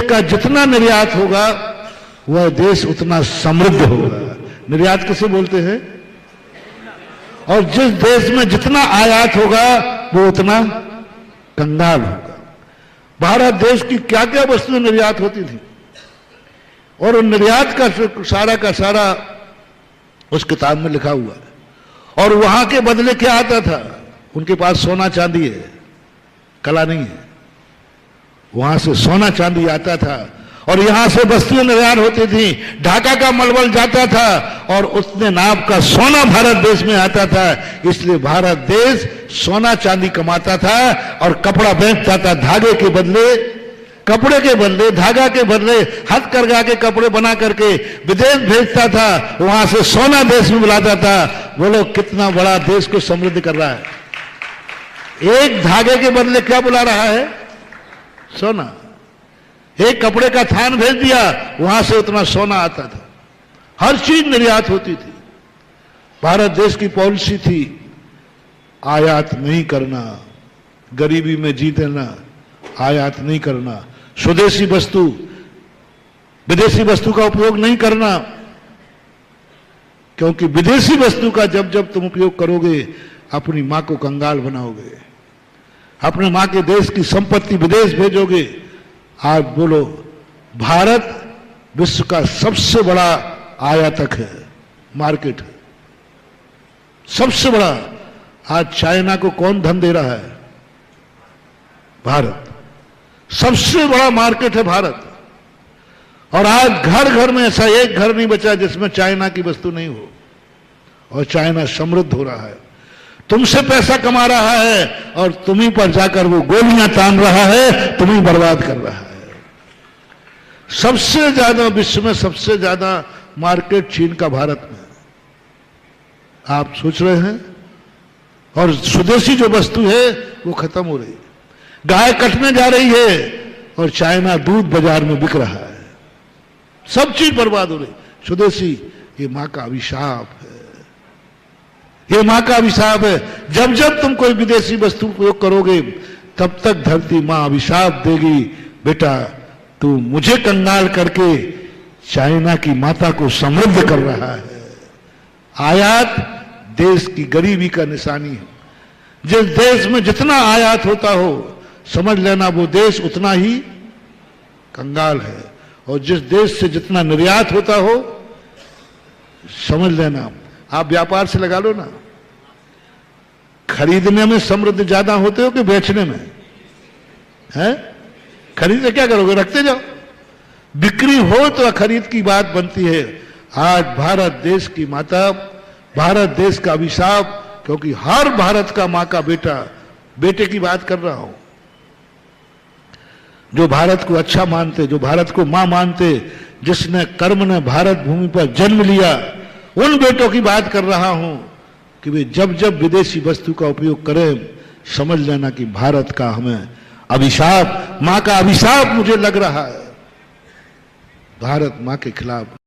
का जितना निर्यात होगा वह देश उतना समृद्ध होगा। निर्यात किसे बोलते हैं? और जिस देश में जितना आयात होगा वो उतना कंगाल होगा। भारत देश की क्या क्या वस्तुएं निर्यात होती थी और उन निर्यात का सारा उस किताब में लिखा हुआ है। और वहां के बदले क्या आता था? उनके पास सोना चांदी है, कला नहीं है। वहां से सोना चांदी आता था और यहां से वस्तुएं निर्यात होती थी। ढाका का मलबल जाता था और उतने नाप का सोना भारत देश में आता था। इसलिए भारत देश सोना चांदी कमाता था और कपड़ा बेचता था। धागे के बदले, कपड़े के बदले, धागा के बदले हथकरघा के कपड़े बना करके विदेश भेजता था। वहां से सोना देश में बुलाता था। बोलो कितना बड़ा देश को समृद्ध कर रहा है। एक धागे के बदले क्या बुला रहा है? सोना। एक कपड़े का थान भेज दिया, वहां से उतना सोना आता था। हर चीज निर्यात होती थी। भारत देश की पॉलिसी थी आयात नहीं करना, गरीबी में जीतना, आयात नहीं करना, स्वदेशी वस्तु, विदेशी वस्तु का उपयोग नहीं करना। क्योंकि विदेशी वस्तु का जब जब तुम उपयोग करोगे अपनी मां को कंगाल बनाओगे, अपने मां के देश की संपत्ति विदेश भेजोगे। आज बोलो भारत विश्व का सबसे बड़ा आयातक है, मार्केट है, सबसे बड़ा। आज चाइना को कौन धन दे रहा है? भारत। सबसे बड़ा मार्केट है भारत। और आज घर घर में ऐसा एक घर नहीं बचा जिसमें चाइना की वस्तु नहीं हो। और चाइना समृद्ध हो रहा है, तुमसे पैसा कमा रहा है और तुम्हीं पर जाकर वो गोलियां तान रहा है, तुम्हीं बर्बाद कर रहा है। सबसे ज्यादा विश्व में सबसे ज्यादा मार्केट चीन का भारत में। आप सोच रहे हैं? और स्वदेशी जो वस्तु है वो खत्म हो रही है। गाय कटने जा रही है और चाइना दूध बाजार में बिक रहा है। सब चीज बर्बाद हो रही। स्वदेशी, ये मां का अभिशाप है, ये मां का अभिशाप है। जब जब तुम कोई विदेशी वस्तु उपयोग करोगे तब तक धरती मां अभिशाप देगी, बेटा तू मुझे कंगाल करके चाइना की माता को समृद्ध कर रहा है। आयात देश की गरीबी का निशानी है। जिस देश में जितना आयात होता हो समझ लेना वो देश उतना ही कंगाल है। और जिस देश से जितना निर्यात होता हो समझ लेना, आप व्यापार से लगा लो ना, खरीदने में समृद्ध ज्यादा होते हो कि बेचने में? है? खरीद के क्या करोगे? रखते जाओ। बिक्री हो तो खरीद की बात बनती है। आज भारत देश की माता, भारत देश का अभिशाप, क्योंकि हर भारत का मां का बेटा, बेटे की बात कर रहा हूं, जो भारत को अच्छा मानते, जो भारत को मां मानते, जिसने कर्म ने भारत भूमि पर जन्म लिया, उन बेटों की बात कर रहा हूं कि वे जब जब विदेशी वस्तु का उपयोग करें समझ लेना कि भारत का हमें अभिशाप, मां का अभिशाप मुझे लग रहा है। भारत मां के खिलाफ